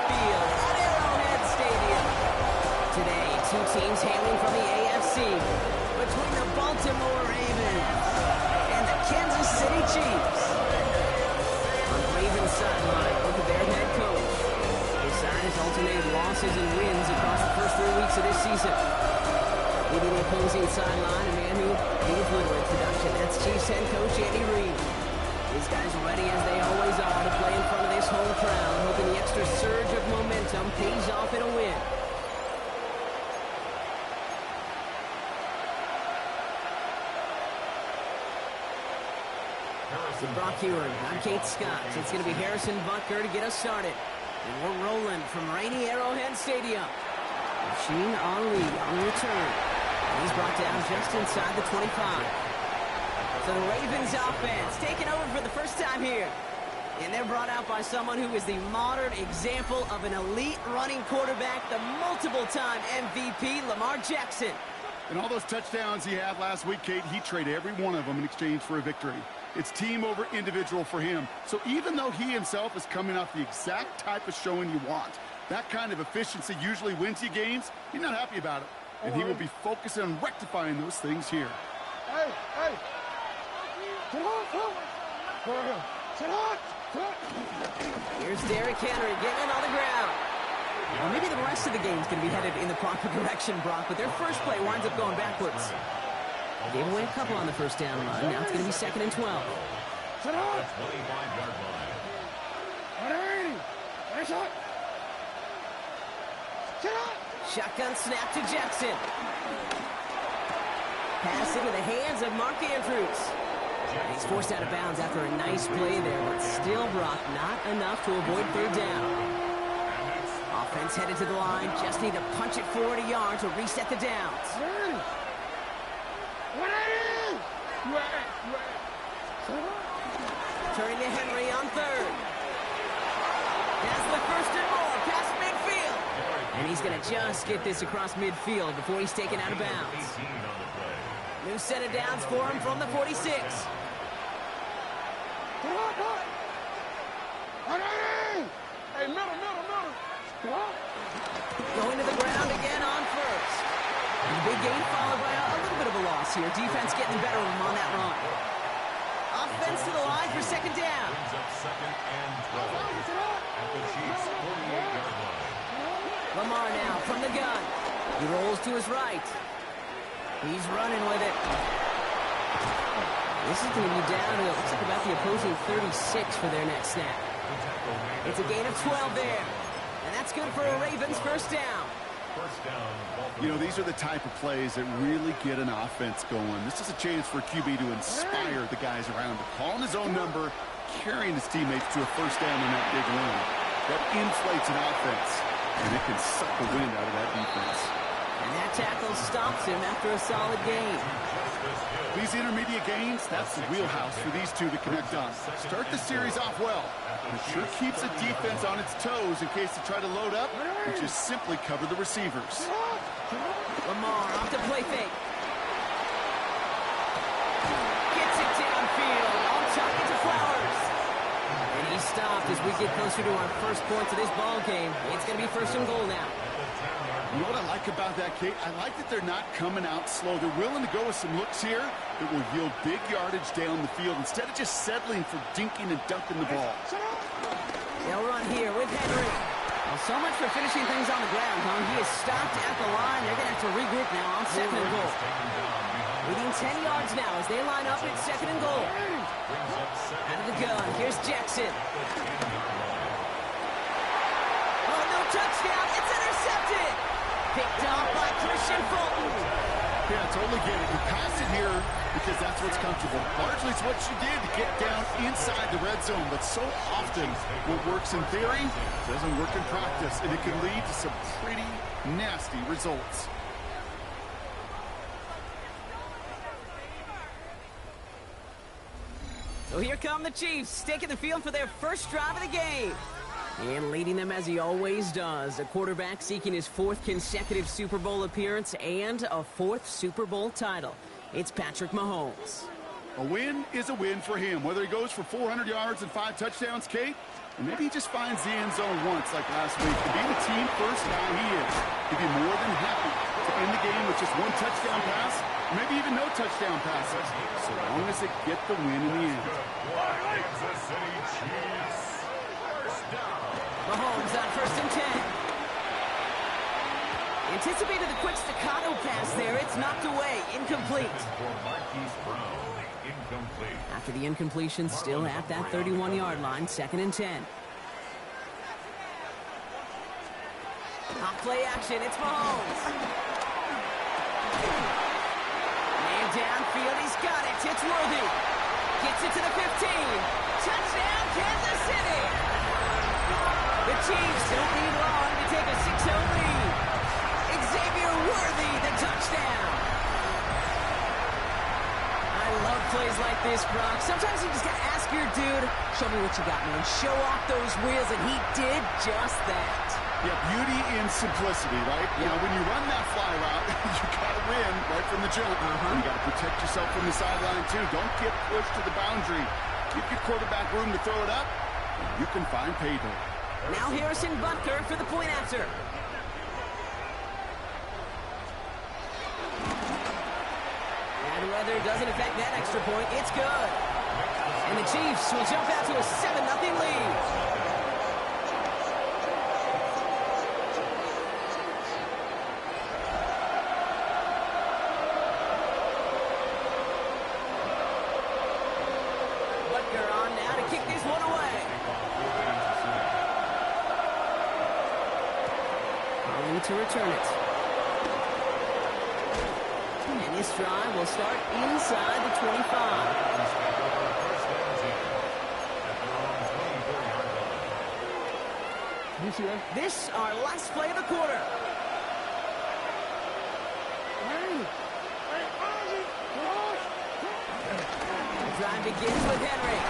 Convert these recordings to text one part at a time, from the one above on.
Field at Arrowhead Stadium. Today, two teams hailing from the AFC between the Baltimore Ravens and the Kansas City Chiefs. On the Ravens sideline, look at their head coach. His side has alternated losses and wins across the first 3 weeks of this season. Leading the opposing sideline, a man who needs little introduction. That's Chiefs head coach Andy Reid. These guys ready as they always are to play in front of this home crowd, hoping the extra surge of momentum pays off in a win. So Brock Ewing, I'm Kate Scott. It's going to be Harrison Butker to get us started. And we're rolling from rainy Arrowhead Stadium. Rasheen Ali on the return. And he's brought down just inside the 25. So the Ravens offense taking over for the first time here. And they're brought out by someone who is the modern example of an elite running quarterback, the multiple-time MVP, Lamar Jackson. And all those touchdowns he had last week, Kate, he traded every one of them in exchange for a victory. It's team over individual for him. So even though he himself is coming off the exact type of showing you want, that kind of efficiency usually wins you games, he's not happy about it. And he will be focusing on rectifying those things here. Hey, hey. Here's Derrick Henry getting on the ground. Well, maybe the rest of the game's going to be headed in the proper direction, Brock, but their first play winds up going backwards. Gave away a couple on the first down run. Now it's going to be 2nd and 12. Shotgun snap to Jackson. Pass into the hands of Mark Andrews. He's forced out of bounds after a nice play there, but still, Brock, not enough to avoid third down. Offense headed to the line. Just need to punch it forward a yard to reset the downs. Turning to Henry on third. That's the first and more past midfield. And he's going to just get this across midfield before he's taken out of bounds. New set of downs for him from the 46. Hey, middle. Going to the ground again on first. And the big gain followed by a little bit of a loss here. Defense getting the better of him on that run. Offense to the line for second down. Lamar now from the gun. He rolls to his right. He's running with it. This is going to be down to, it looks like, about the opposing 36 for their next snap. It's a gain of 12 there. And that's good for a Ravens first down. You know, these are the type of plays that really get an offense going. This is a chance for QB to inspire the guys around him. Calling his own number, carrying his teammates to a first down on that big run. That inflates an offense, and it can suck the wind out of that defense. And that tackle stops him after a solid gain. These intermediate gains, that's the wheelhouse for these two to connect on. Start the series off well. It sure keeps the defense on its toes in case they try to load up and just simply cover the receivers. Lamar off the play fake. Gets it downfield. On target to Flowers. And he's stopped as we get closer to our first point of this ball game. It's going to be first and goal now. You know what I like about that, Kate? I like that they're not coming out slow. They're willing to go with some looks here that will yield big yardage down the field instead of just settling for dinking and dunking the ball. They'll run here with Henry. Well, so much for finishing things on the ground, huh? He is stopped at the line. They're going to have to regroup now on 2nd and goal. Leading 10 yards now as they line up at 2nd and goal. Out of the gun, here's Jackson. Oh, no touchdown. It's intercepted. Picked off by Christian Fulton. Yeah, totally get it. You pass it here because that's what's comfortable. Largely it's what you did to get down inside the red zone, but so often what works in theory doesn't work in practice, and it can lead to some pretty nasty results. So here come the Chiefs, taking the field for their first drive of the game. And leading them as he always does, a quarterback seeking his 4th consecutive Super Bowl appearance and a 4th Super Bowl title. It's Patrick Mahomes. A win is a win for him. Whether he goes for 400 yards and 5 touchdowns, Kate, And maybe he just finds the end zone once like last week. To be the team first down he is, he'd be more than happy to end the game with just one touchdown pass, maybe even no touchdown passes, so long as they get the win in the end. Kansas City Chiefs. First down. Mahomes on 1st and 10. Anticipated the quick staccato pass there. It's knocked away. Incomplete. For Marquise Brown, incomplete. After the incompletion, still at that 31-yard line. 2nd and 10. Hot play action. It's Mahomes. Man downfield. He's got it. It's Worthy. Gets it to the 15. Touchdown, Kansas City. The Chiefs don't need long to take a 6-0 lead. Xavier Worthy, the touchdown. I love plays like this, Brock. Sometimes you just got to ask your dude, show me what you got, man. Show off those wheels, and he did just that. Yeah, beauty in simplicity, right? You know, when you run that fly route, you got to win right from the jump. You got to protect yourself from the sideline, too. Don't get pushed to the boundary. Give your quarterback room to throw it up, and you can find payday. Now Harrison Butker for the point after. Bad weather doesn't affect that extra point. It's good. And the Chiefs will jump out to a 7-0 lead. To return it. And this drive will start inside the 25. This our last play of the quarter. The drive begins with Henry.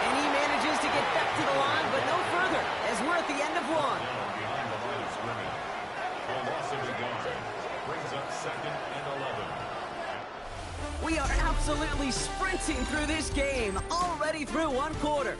And he manages to get back to the line, but no further, as we're at the end of one. Brings up 2nd and 11. We are absolutely sprinting through this game, already through one quarter.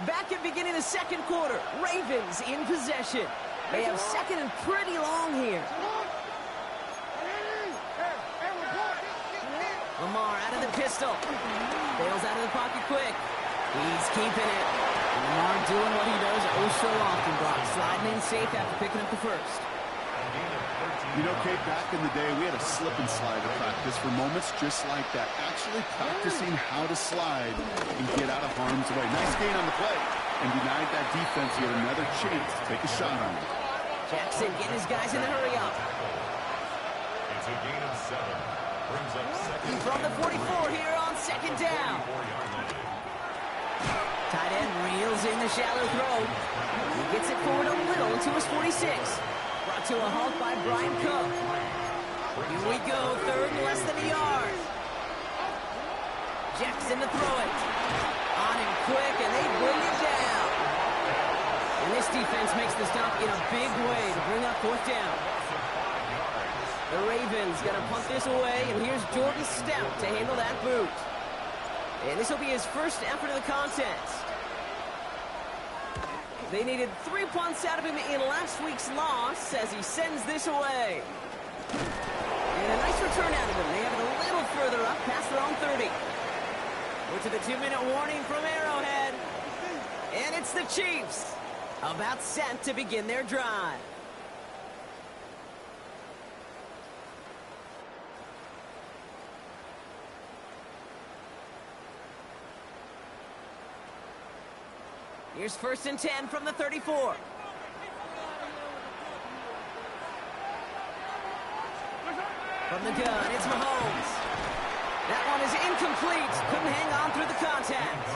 Back at beginning of the second quarter, Ravens in possession. They have second and pretty long here. Lamar out of the pistol. Bails out of the pocket quick. He's keeping it. And Lamar doing what he does oh so often, Brock. Sliding in safe after picking up the first. You know, Kate, back in the day, we had a slip and slide at practice for moments just like that. Actually practicing how to slide and get out of harm's way. Nice gain on the play. And denied that defense yet another chance to take a shot on it. Jackson getting his guys in the hurry up. It's a gain of 7. Brings up 2nd. From the 44 here on 2nd down. Tight end reels in the shallow throw. He gets it forward a little to his 46. Brought to a halt by Brian Cook. Here we go, 3rd and less than a yard. Jackson to throw it. On him quick, and they bring it down. And this defense makes the stop in a big way to bring up 4th down. The Ravens going to punt this away, and here's Jordan Stout to handle that boot. And this will be his first effort of the contest. They needed 3 punts out of him in last week's loss as he sends this away. And a nice return out of him. They have it a little further up past their own 30. We're to the 2-minute warning from Arrowhead. And it's the Chiefs about set to begin their drive. Here's 1st and 10 from the 34. From the gun, it's Mahomes. That one is incomplete. Couldn't hang on through the contact.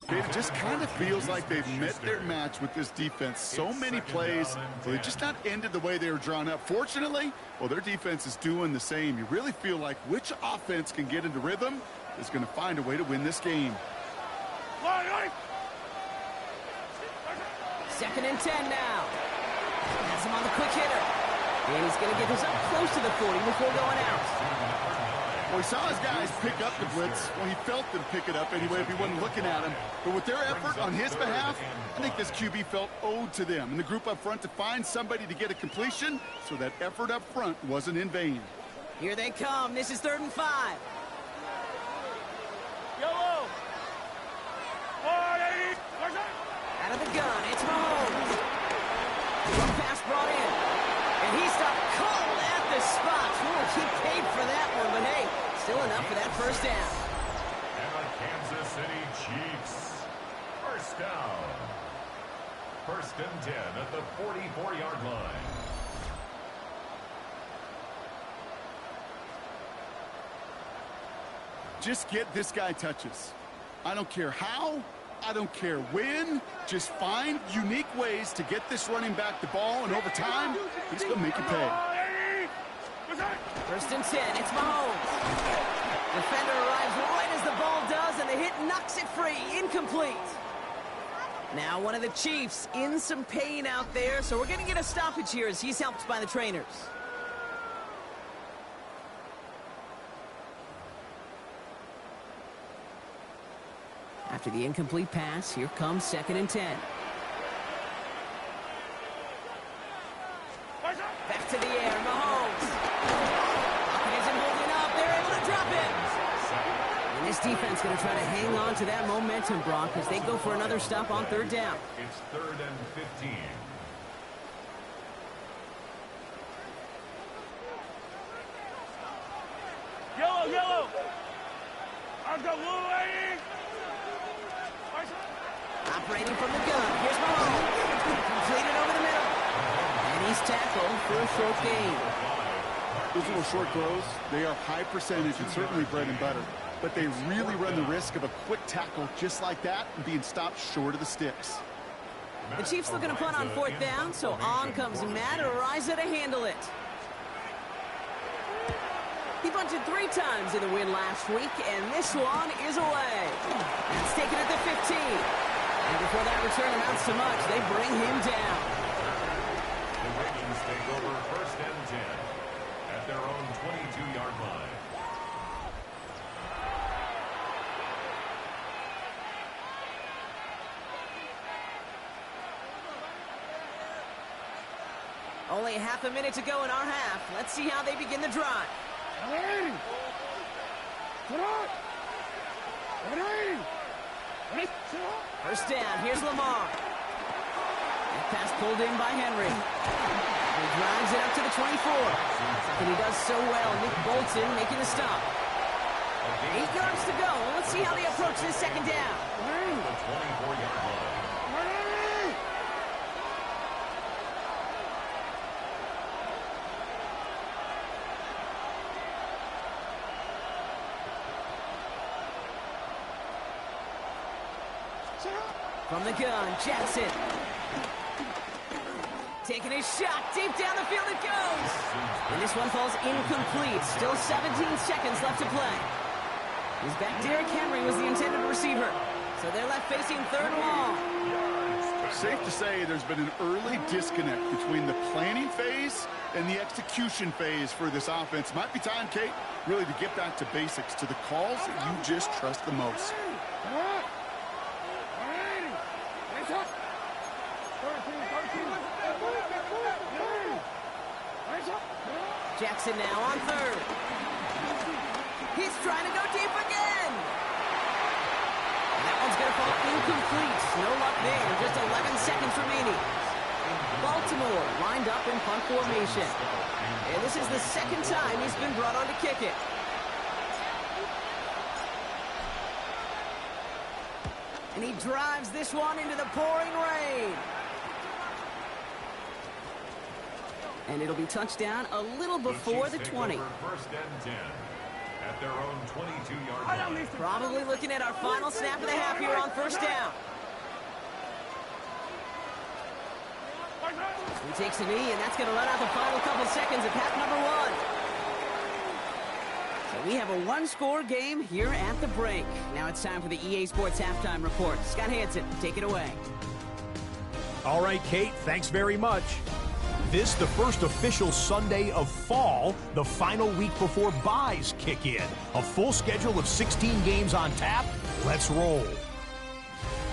It just kind of feels like they've met their match with this defense. So many plays, they just not ended the way they were drawn up. Fortunately, well, their defense is doing the same. You really feel like which offense can get into rhythm is going to find a way to win this game. 2nd and 10 now. Has him on the quick hitter. And he's going to get this up close to the 40 before going out. Well, he saw his guys pick up the blitz. Well, he felt them pick it up anyway if he wasn't looking at him. But with their effort on his behalf, I think this QB felt owed to them and the group up front to find somebody to get a completion, so that effort up front wasn't in vain. Here they come. This is 3rd and 5. Yellow. Out of the gun, it's Mahomes. One pass brought in. And he stopped cold at the spot. He paid for that one, but hey, still enough for that first down. And the Kansas City Chiefs. First down. 1st and 10 at the 44-yard line. Just get this guy touches. I don't care how, I don't care when. Just find unique ways to get this running back the ball, and over time, he's going to make you pay. 1st and 10, it's Mahomes. Defender arrives right as the ball does, and the hit knocks it free. Incomplete. Now one of the Chiefs in some pain out there, so we're going to get a stoppage here as he's helped by the trainers. After the incomplete pass, here comes 2nd and 10. Back to the air, Mahomes. Pocket isn't holding up. They're able to drop it. And this defense going to try to hang on to that momentum, Brock, as they go for another stop on 3rd down. It's 3rd and 15. Yellow. I've got little lady. Operating from the gun. Here's Mahomes. Completed over the middle. And he's tackled for a short gain. Those little short throws, they are high percentage and certainly bread and butter. But they really run the risk of a quick tackle just like that and being stopped short of the sticks. The Chiefs looking to punt on 4th down, so on comes Matt Ariza to handle it. He punted 3 times in the win last week, and this one is away. That's taken at the 15. And before that return amounts to much, they bring him down. The Vikings take over 1st and 10 at their own 22-yard line. Only half a minute to go in our half. Let's see how they begin the drive. First down, here's Lamar. That pass pulled in by Henry. He drives it up to the 24. And he does so well. Nick Bolton making the stop. 8 yards to go. Let's see how they approach this 2nd down. The 24-yard line. From the gun, Jackson. Taking his shot, deep down the field it goes. And this one falls incomplete. Still 17 seconds left to play. His back, Derrick Henry, was the intended receiver. So they're left facing 3rd and long. Safe to say there's been an early disconnect between the planning phase and the execution phase for this offense. Might be time, Kate, really to get back to basics, to the calls that you just trust the most. Jackson now on 3rd. He's trying to go deep again. And that one's going to fall incomplete. No luck there. Just 11 seconds remaining. Baltimore lined up in punt formation. And this is the 2nd time he's been brought on to kick it. And he drives this one into the pouring rain. And it'll be touchdown a little before the 20. First and 10 at their own 22-yard line. Probably looking at our final snap of the half here on first down. He takes a knee, and that's going to run out the final couple seconds of half number 1. So we have a one-score game here at the break. Now it's time for the EA Sports Halftime Report. Scott Hansen, take it away. All right, Kate, thanks very much. This, the first official Sunday of fall, the final week before byes kick in. A full schedule of 16 games on tap. Let's roll.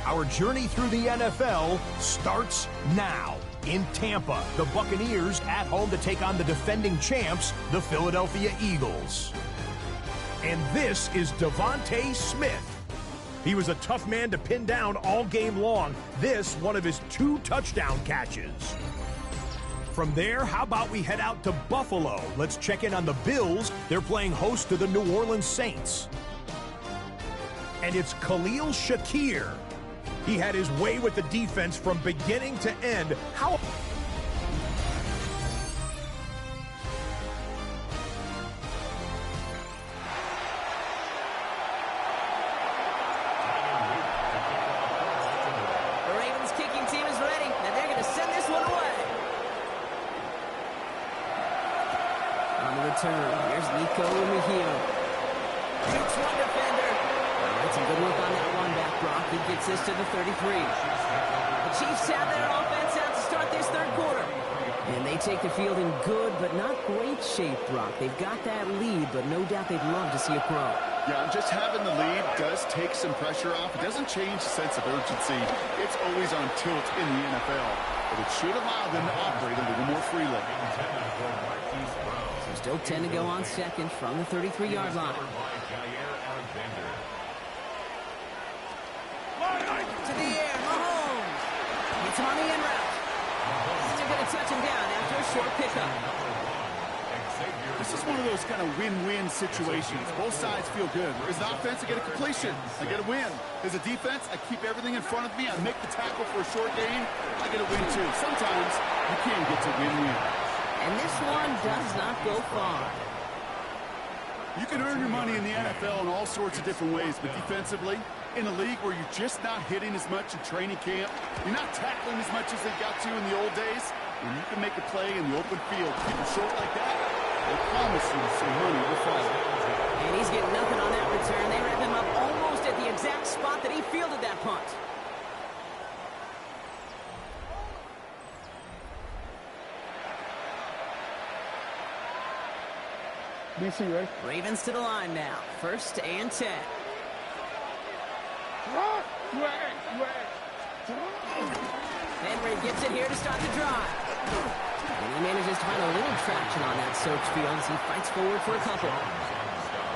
Our journey through the NFL starts now. In Tampa, the Buccaneers at home to take on the defending champs, the Philadelphia Eagles. And this is Devontae Smith. He was a tough man to pin down all game long. This, one of his 2 touchdown catches. From there, how about we head out to Buffalo? Let's check in on the Bills. They're playing host to the New Orleans Saints. And it's Khalil Shakir. He had his way with the defense from beginning to end. How... Here's Nico in the heel. Shoots one defender. That's a good look on that one back, Brock. He gets this to the 33. The Chiefs have their offense out to start this third quarter. And they take the field in good but not great shape, Brock. They've got that lead, but no doubt they'd love to see a pro. Yeah, just having the lead does take some pressure off. It doesn't change the sense of urgency. It's always on tilt in the NFL. But it should allow them to operate a little more freely. Still 10 to go on second from the 33-yard line. To the air, Mahomes. It's on the end route. Still going to touch him down after a short pickup. This is one of those kind of win-win situations. Both sides feel good. As an offense, I get a completion. I get a win. As a defense, I keep everything in front of me. I make the tackle for a short gain. I get a win, too. Sometimes you can get to win-win. And this one does not go far. You can earn your money in the NFL in all sorts of different ways, but defensively, in a league where you're just not hitting as much in training camp, you're not tackling as much as they got to in the old days, and you can make a play in the open field. Keep it short like that, I promise you some money will follow. And he's getting nothing on that return. They wrap him up almost at the exact spot that he fielded that punt. DC, right? Ravens to the line now. First and 10. Henry gets it here to start the drive. And he manages to find a little traction on that search field as he fights forward for a couple.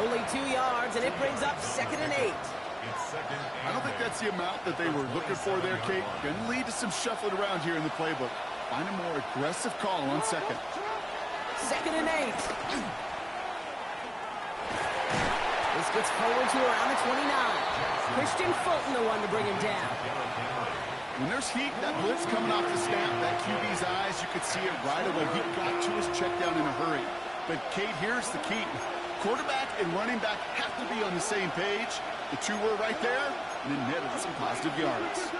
Only 2 yards, and it brings up 2nd and 8. I don't think that's the amount that they were looking for there, Kate. Going to lead to some shuffling around here in the playbook. Find a more aggressive call on 2nd. 2nd and 8. This gets forward to around the 29. Christian Fulton, the one to bring him down. When there's heat, that blitz coming off the snap, that QB's eyes, you could see it right away. He got to his check down in a hurry. But, Kate, here's the key. Quarterback and running back have to be on the same page. The two were right there, and then netted some positive yards.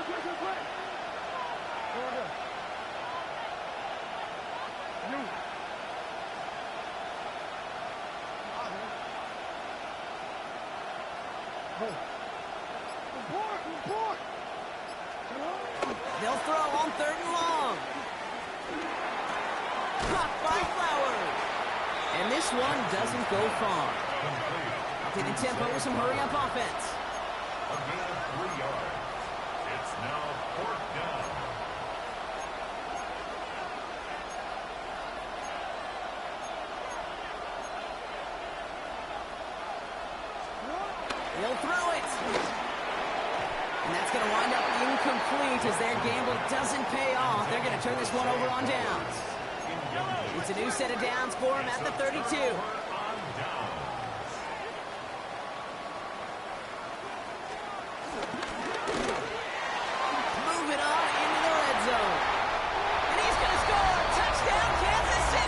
They'll throw on 3rd and long. Caught by Flowers. And this one doesn't go far. I'll take the tempo with some hurry-up offense. A gain of 3 yards. It's now 4th down. They'll throw it. And that's going to wind up incomplete as their gamble doesn't pay off. They're going to turn this one over on downs. It's a new set of downs for him at the 32. Move it on into the red zone. And he's going to score. Touchdown, Kansas City!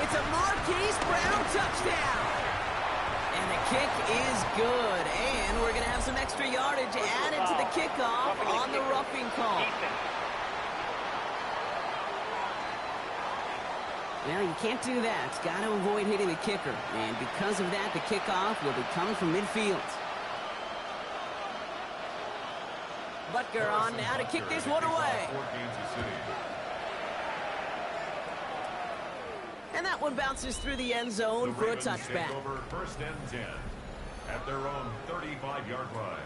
It's a Marquise Brown touchdown. And the kick is good. And we're going to have some extra yardage added to the kickoff on the roughing call. Well, you can't do that. Got to avoid hitting the kicker. And because of that, the kickoff will be coming from midfield. Butker on now to kick this one away. And that one bounces through the end zone for a touchback. Over 1st and 10 at their own 35-yard line.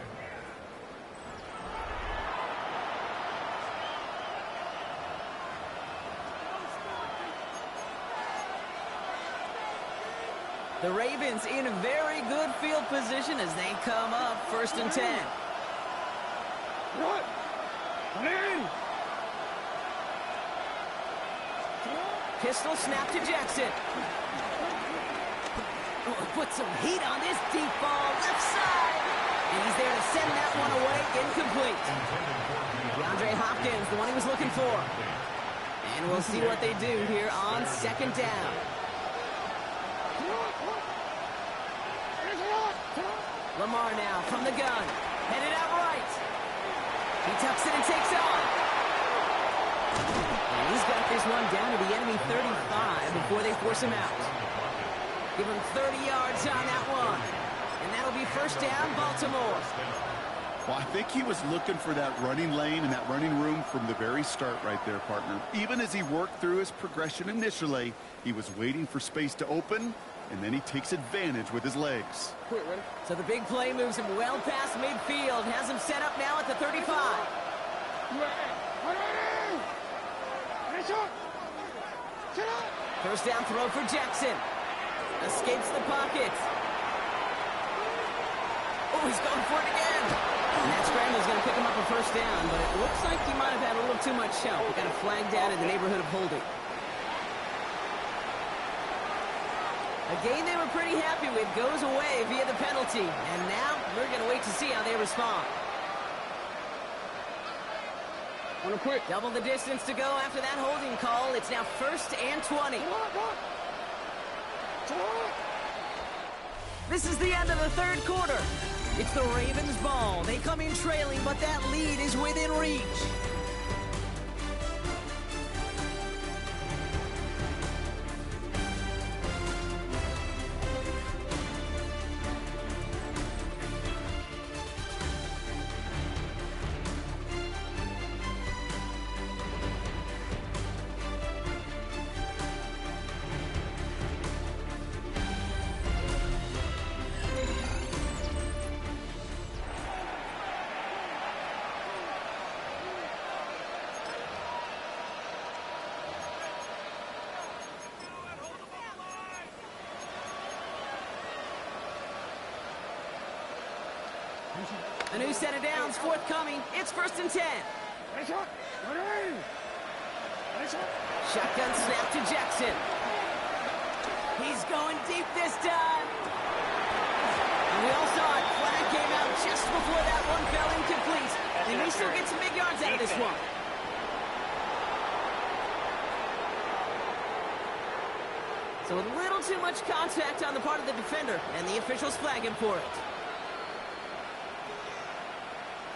The Ravens in very good field position as they come up 1st and 10. Pistol snap to Jackson. Oh, put some heat on this deep ball, left side. And he's there to send that one away, incomplete. DeAndre Hopkins, the one he was looking for. And we'll see what they do here on 2nd down. Lamar now from the gun, headed out right. He tucks it and takes off. And he's got this one down to the enemy 35 before they force him out. Give him 30 yards on that one. And that'll be 1st down, Baltimore. Well, I think he was looking for that running lane and that running room from the very start right there, partner. Even as he worked through his progression initially, he was waiting for space to open, and then he takes advantage with his legs. So the big play moves him well past midfield, has him set up now at the 35. First down throw for Jackson. Escapes the pocket. Oh, he's going for it again. And that scramble is going to pick him up a 1st down, but it looks like he might have had a little too much help. Got a flag down in the neighborhood of holding. A game they were pretty happy with goes away via the penalty. And now we're going to wait to see how they respond. Double the distance to go after that holding call. It's now 1st and 20. This is the end of the 3rd quarter. It's the Ravens' ball. They come in trailing, but that lead is within reach. A new set of downs forthcoming. It's 1st and 10. Shotgun snap to Jackson. He's going deep this time. And we all saw it. Flag came out just before that one fell incomplete. And we still get some big yards out of this one. So a little too much contact on the part of the defender, and the officials flag him for it.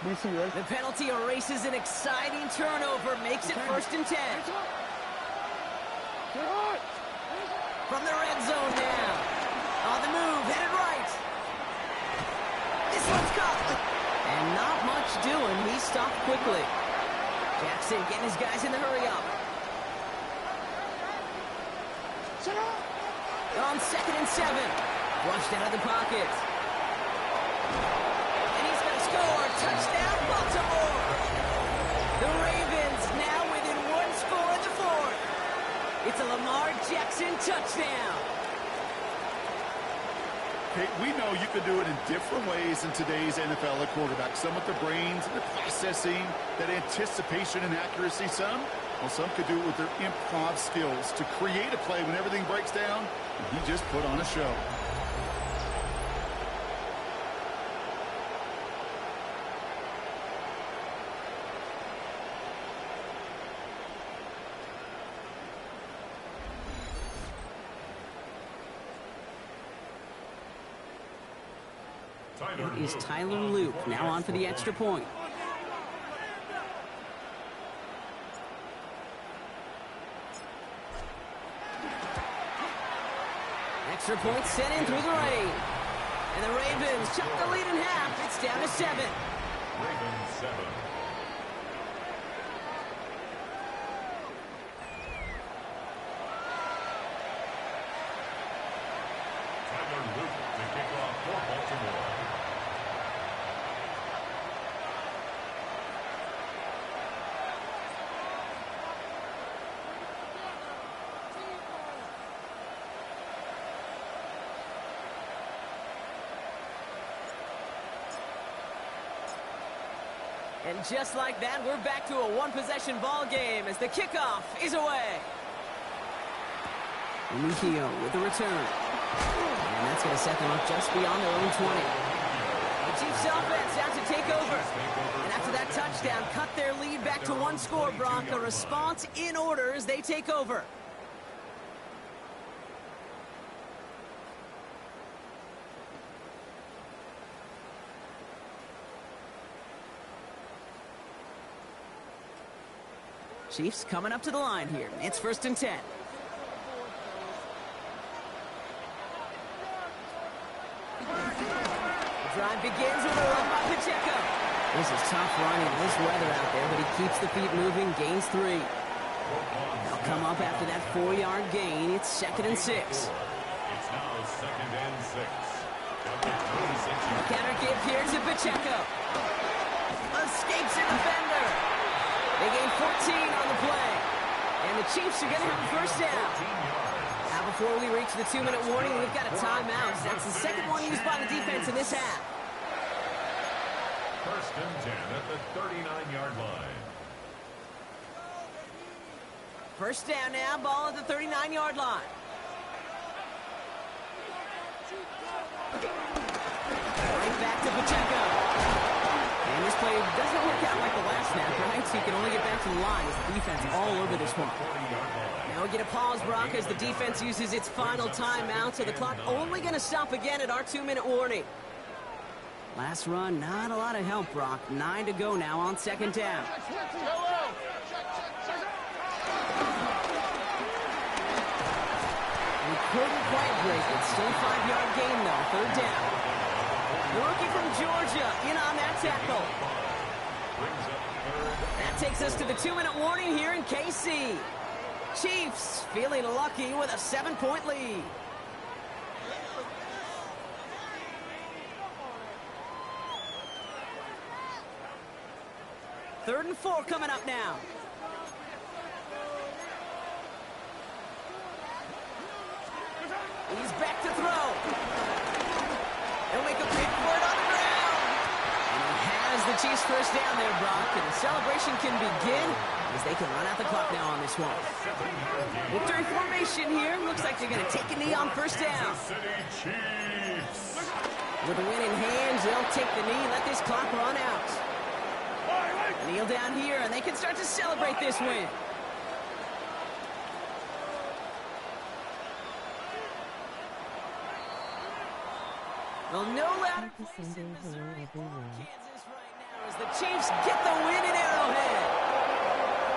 The penalty erases an exciting turnover, makes it 1st and 10. From the red zone now. On the move, headed right. This one's caught. And not much doing. He stopped quickly. Jackson getting his guys in the hurry up. On 2nd and 7. Flushed out of the pocket. Score, touchdown, Baltimore! The Ravens now within 1 score in the 4th. It's a Lamar Jackson touchdown. Hey, we know you can do it in different ways in today's NFL at quarterback. Some with the brains, the processing, that anticipation and accuracy. Some could do it with their improv skills to create a play when everything breaks down. And he just put on a show. It is Tyler Luke now on for the extra point. Extra point sent in through the rain. And the Ravens chop the lead in half. It's down to 7. Ravens 7. Tyler Luke to kick off for Baltimore. And just like that, we're back to a one-possession ball game as the kickoff is away. Mujio with the return. And that's going to set them up just beyond their own 20. The Chiefs offense out to take over. And after that touchdown, cut their lead back to 1 score, Brock. A response in order as they take over. Chiefs coming up to the line here. It's 1st and 10. The drive begins with a run by Pacheco. This is tough running this weather out there, but he keeps the feet moving, gains 3. They'll come up after that 4-yard gain. It's 2nd and 6. It's now 2nd and 6. Counter give here to Pacheco. Escapes a defender. They gain 14 on the play. And the Chiefs are going to have a first down. Now before we reach the 2-minute warning, we've got a timeout. That's the second one used by the defense in this half. 1st and 10 at the 39-yard line. First down now, ball at the 39-yard line. Right back to Pacheco. And this play doesn't work out like the last snap, right? So you can only get back to the line as the defense all over this one. Now we get a pause, Brock, as the defense uses its final timeout, so the clock only going to stop again at our 2-minute warning. Last run, not a lot of help, Brock. 9 to go now on 2nd down. We couldn't quite break it. Still 5-yard gain, though. 3rd down. The rookie from Georgia in on that tackle. That takes us to the 2-minute warning here in KC. Chiefs feeling lucky with a 7-point lead. Third and 4 coming up now. He's back to throw. They'll make a big for it on the ground. And he has the Chiefs first down there, Brock. And the celebration can begin as they can run out the clock now on this one. Victory formation here. Looks like they're going to take a knee on first down. With the win in hand, they'll take the knee, let this clock run out. Kneel down here, and they can start to celebrate this win. Well, no louder place in Missouri or Kansas right now as the Chiefs get the win in Arrowhead.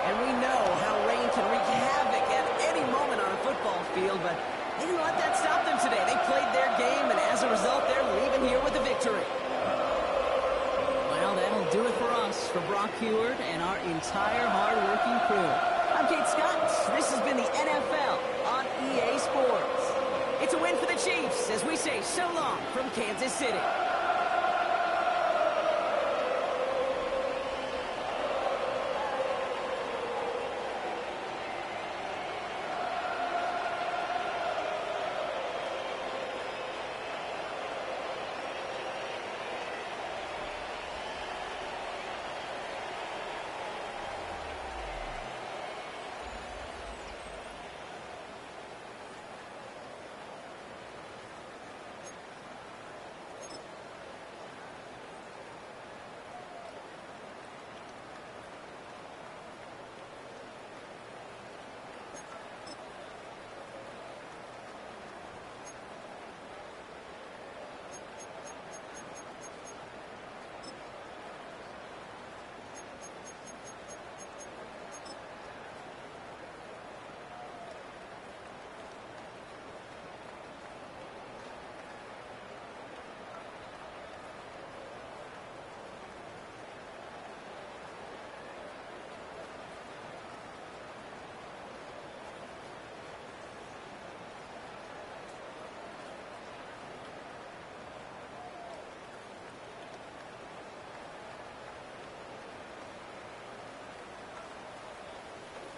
And we know how rain can wreak havoc at any moment on a football field, but they didn't let that stop them today. They played their game, and as a result, they're leaving here with a victory. Well, that'll do it for us, for Brock Heward and our entire hard-working crew. I'm Kate Scott. This has been the NFL on EA Sports. It's a win for the Chiefs as we say so long from Kansas City.